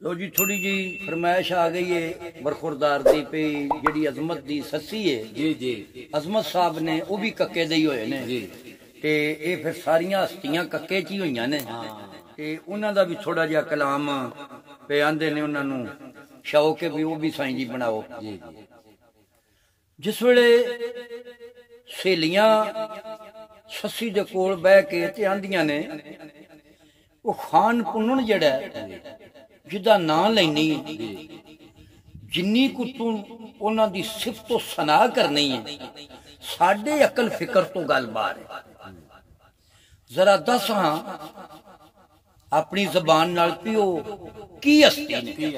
लो जी थोड़ी जी फरमाइश आ गई है बरखुरदार दी पे जी अजमत दी ससी है जी जी अजमत साहब ने वो भी कक्के दे ही होए ने जी ते ये फिर सारियां हस्तियां कक्के च ही होईयां ने ते उन्हां दा भी थोड़ा जिहा कलाम पे आंदे ने उन्हां नूं शौक है भी वो भी साईं जी बनाओ जी जी जिस वेले सहेलियां ससी दे कोल बह के ते आंदियां ने वो खान पुन्नन जेड़ा जिदा नां लैनी जिन्नी कु तू उन्हां दी सिफत सना करनी है साडे अकल फिक्र तो गल बाहर है जरा दस हाँ अपनी जबान नाल पियो की हस्ती ने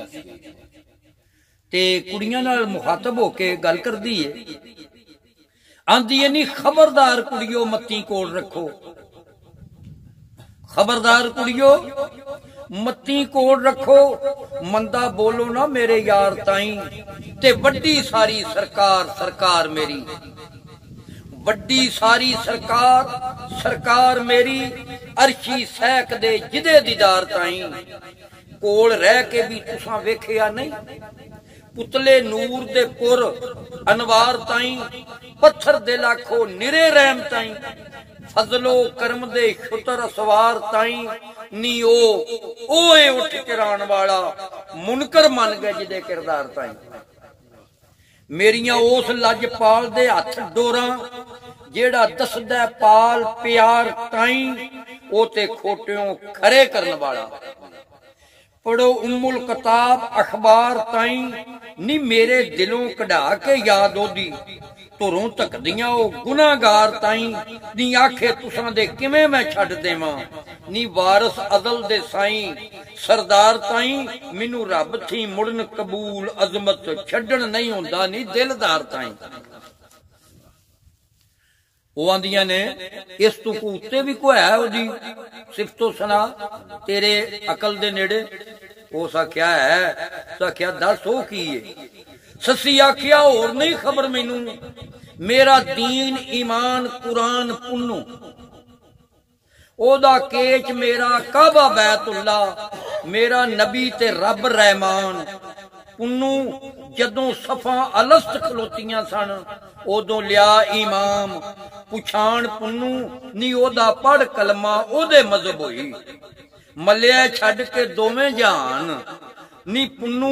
ते कुड़ियां नाल मुखातब होके गल करदी है आंदी है नी खबरदार कुड़ियो मत्ती कोल रखो खबरदार कुड़ियो मत्ती कोल रखो मंदा बोलो ना मेरे यार ताई ते वड्डी सारी सरकार सरकार मेरी वड्डी सारी सरकार सरकार मेरी अर्शी सैक दे जिदे दीदार ताई कोल रह के भी तुसां वेखिया नहीं पुतले नूर दे पुर अनवार ताई पत्थर दे लाखो निरे रहम ताई फजलो करम दे शुतर सवार ताई नी ओए उठ किरान वाला मुनकर मन गए जिदे किरदार ताई मेरिया उस लजपाल दे हथ डोरा जेड़ा दसदा पाल प्यार ताई ओ ते खोटियों खरे करन वाला पढ़ो उम्मुल किताब अखबार ताई नी मेरे दिलों कढ़ा के याद ओदी तुरों तकदियां ओ गुनाहगार ताई नी आखे तुसां दे किवें मैं छड्ड देवां नी वारस अदल दे साई सरदार ताई मैनू रब थी मुड़न कबूल अजमत छड्डण नहीं हुंदा नी दिलदार ताई वो आंदियां ने इस तू उत्ते भी कोई है ओदी सिफतो सना तेरे अकल दे नेड़े उस आख्या है तो आख्या दस ओ की है ससी आख्या और नहीं खबर मैनू मेरा दीन ईमान कुरान पुन्नू ओदा केच मेरा काबा बैतुल्ला मेरा नबी ते रब रहमान पुन्नू जदों सफा अलस्त खलोतियां सन उदों लिया इमाम पुछाण पुन्नू नी ओदा पढ़ कलमा ओदे मजहब होई मलिया छड़ के दोवें जहान नी पुन्नू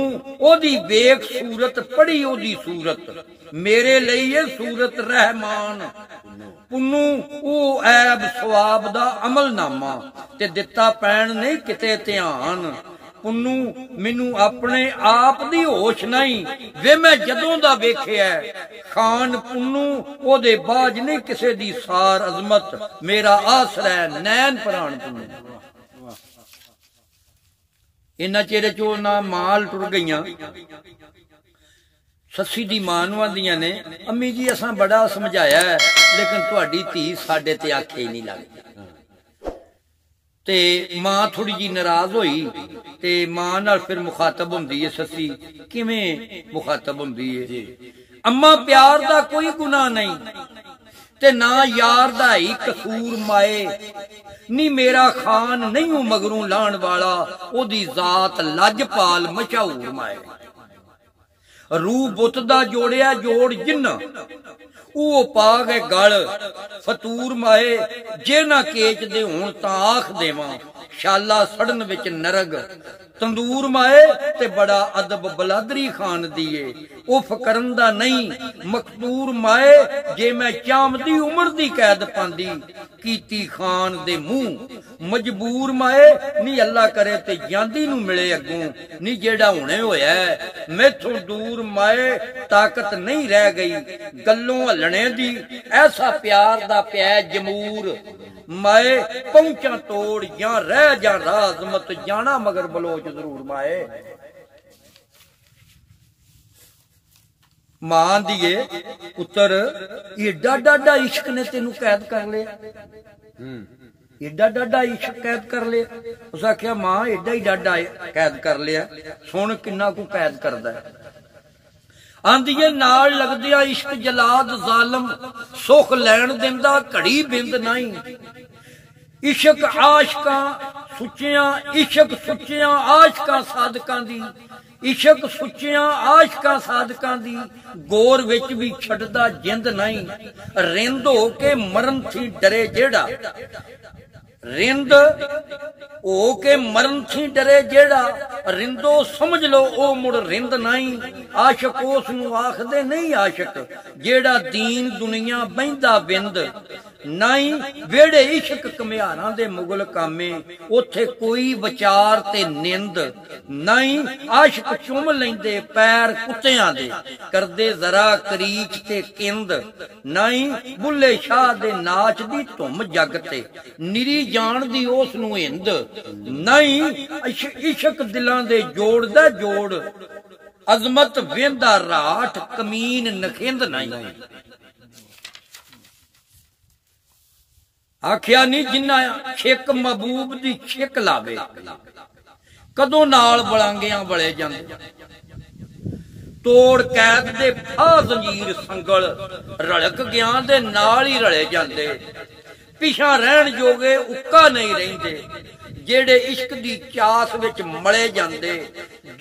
ओदी वेख सूरत पढ़ी ओदी सूरत मेरे लिए सूरत रहमान पुन्नू ओ ऐब सवाब दा अमलनामा ते दिता पैण नहीं किते ध्यान पुन्नू मैनू अपने आप दी होश नहीं वे मैं जदों दा वेखिया खान पुन्नू ओदे बाज नहीं किसे दी सार अजमत मेरा आसरा नैन प्राण पुन्नू इन्ना चेरे चो ना माल टुर गईयां ससी दी मां नूं आंदियां ने अम्मी जी असां बड़ा समझाया है लेकिन तुहाडी धी साडे ते आखे ही नहीं लगदी ते मां थोड़ी जी नाराज होई ते मां नाल फिर मुखातब हुंदी है ससी किवें मुखातब हुंदी है अम्मा प्यार दा कोई गुनाह नहीं ते ना यार दा ही कसूर माए नी मेरा खान नहीं हूं मगरू लाण वाला ओदी जात लजपाल मशहूर माए रूह बुत दा जोड़िया जोड़ जिन्ना ओ पा गए गल फतूर माए जे ना केच दे हुण तां आख देवां शाला सड़न विच नरग तंदूर माए ते बड़ा अदब बलादरी खान दिए उफ करन दा नहीं मकदूर माए जे मैं चामदी उम्र दी कैद पांदी कीती खान दे मुंह मजबूर माए नी अल्लाह करे ते जांदी नू मिले अगों नी जेड़ा हुणे होया मैथों दूर माए ताकत नहीं रह गई गल्लों हलने दी ऐसा प्यार दा पै जमूर माए पहुंचा तोड़ या रह जा राज मत जाना मगर बलोच जरूर माए मां दिए पुत्र एडा डाडा इश्क ने तेनू कैद कर लिया एडा डाडा इश्क कैद कर लिया उस आख्या मां एडा ही डाडा कैद कर लिया सुन किन्ना को कैद करदा है आंदिए नाल लगदिया इश्क जलाद जालम सुख लैण दिंदा घड़ी बिंद नहीं इश्क आशका सुचिया इशक सुचिया आशकां साधकां दी, इशक सुचिया आशकां साधकां दी, गोर विच भी छड्डदा जिंद नहीं, रिंद हो के मरन थी डरे जेड़ा, रिंद हो के मरन थी डरे जेड़ा, रिंदो समझ लो ओ मुड़ रिंद नहीं, आशक उस नूं आखदे नहीं आशक, जेड़ा दीन दुनिया बहिंदा बिंद, नहीं वेड़े इशक कमियारां दे मुगल कामे, उथे कोई विचार ते निंद, नहीं आशक चुम लैंदे पैर कुत्तियां दे, करदे जरा करीच ते किंद, नहीं बुल्ले शाह दे नाच दी धुम जग ते, निरी जान दी उस नूं हिंद, नहीं इशक दिलां दे जोड़दा जोड़, अजमत वेंदा राठ कमीन नखिंद नहीं। आखिया नहीं जिन्ना छिक महबूब दी छिक लावे, कदों नाल बलांगियां बले जांदे, तोड़ कैद दे फा जंजीर संगल, रड़क गया दे नाल ही रले जांदे, पिछा रहन जोगे उक्का नहीं रहिंदे, जेड़े इश्क दी चास विच मले जांदे,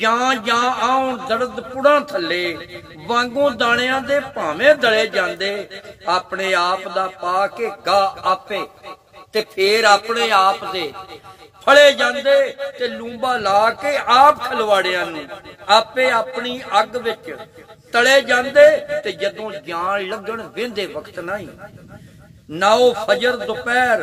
जां जां आउण दर्द पुड़ां थल्ले, वांगों दाणियां दे भावें दले जांदे, अपने आप दा पा के गा आपे, ते फेर अपने आप दे फड़े जांदे, ते लूंबा ला के आप खलवाड़ियां नूं आपे अपनी अग विच तले जांदे, ते जदों जान लगण वेंदे वक्त नहीं, नाओ फजर दोपहर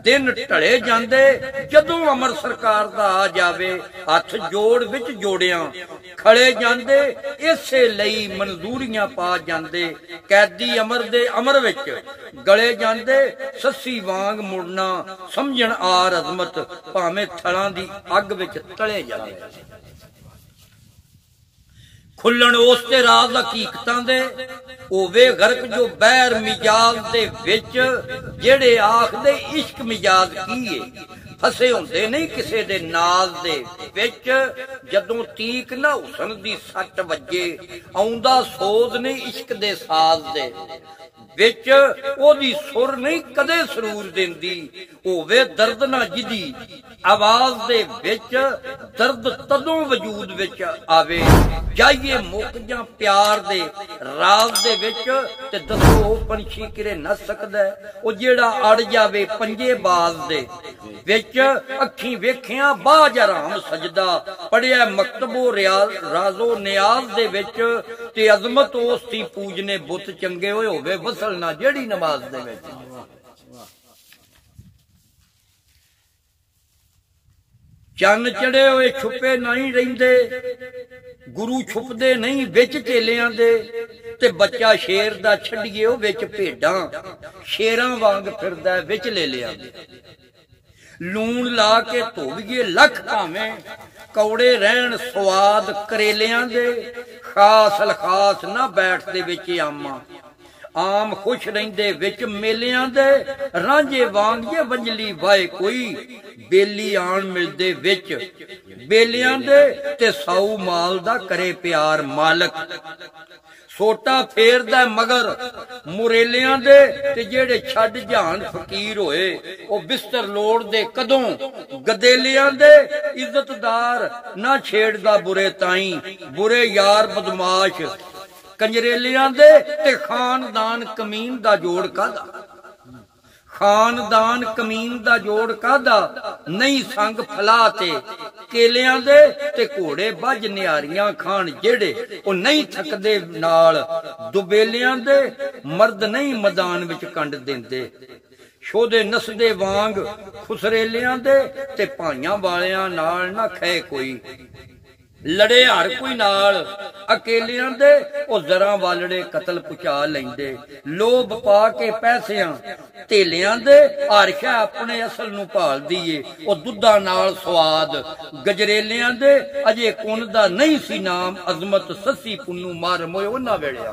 दिन ढले जांदे, जदों अमर सरकार दा आ जावे, हथ जोड़ विच जोड़ियां खड़े जांदे, इसे लई मंजूरियां पा जांदे, कैदी अमर दे अमर विच गले जांदे, सस्सी वांग मुड़ना समझण आर अजमत, भावें थलां दी अग विच तले जावे, खुल्लण उसते राज हकीकतां दे, ओवे गर्क जो बैर मिजाज दे विच, जेड़े आखदे इश्क मिजाज की है, फसे हुंदे नहीं किसे दे नाज दे विच, जदों तीक ना हुसन दी सट वजे, आउंदा सोज नहीं इश्क दे साज दे विच, ओदी सुर नहीं कदे सरूर देंदी, होवे दर्द ना जिदी आवाज दे विच, दर्द तदों वजूद विच आवे, जाइए मुक जां प्यार दे राज दे विच, ते दसो पंछी किरे नस सकदा, ओ जेड़ा अड़ जावे पंजे बाज दे विच, अखीं वेखियां बाज आराम सजदा, पढ़िया मकतबो रियाज राजो नियाज दे विच, ते अजमत उस दी पूजने बुत चंगे होए, होवे वसल ना जेड़ी नमाज दे विच। चन्न चढ़े हुए छुपे नहीं रहिंदे, गुरु छुपदे नहीं विच चेलियां दे, ते बच्चा शेर दा छड्डिए ओ विच भेडां, शेरां वांग फिरदा विच लेलियां दे, लूण ला के धोवीए लख भावें, कौड़े रहन स्वाद करेलियां दे, खास अलखास ना बैठदे विच आमा, आम खुश रहिंदे विच मेलियां दे, रांझे वांग जे वंजली वाए कोई, बेली आन मिलदे विच बेलियां दे, ते साऊ माल दा करे प्यार मालक, सोटा फेरदा मगर मुरेलियां दे, ते जेड़े छड्ड जान फकीर होए, ओ बिस्तर लोड़ दे कदों गदेलियां दे, इज्जतदार ना छेड़दा बुरे ताई, बुरे यार बदमाश कंजरेलियां दे, ते खानदान कमीन दा जोड़ कादा, खानदान कमीन दा जोड़ कादा, नहीं संग फला ते केलियां दे, ते घोड़े बज निहारियां खान जेड़े, ओ नहीं थकदे नाल दुबेलियां दे, मर्द नहीं मैदान विच कंड देंदे, शोधे नसदे वांग खुसरेलियां दे, ते भाइयां वालियां नाल ना खे कोई, लड़े हर कोई नाल अकेलियां दे, ओ जरा वालड़े कतल पुचा लेंदे, लोभ पा के पैसियां धेलियां दे, हारशा अपने असल नूं भाल दीए, ओ दुद्धा नाल स्वाद गजरेलियां दे, अजे कुन दा नहीं सी नाम अजमत, सस्सी पुन्नू मार मोए उन्हां वेले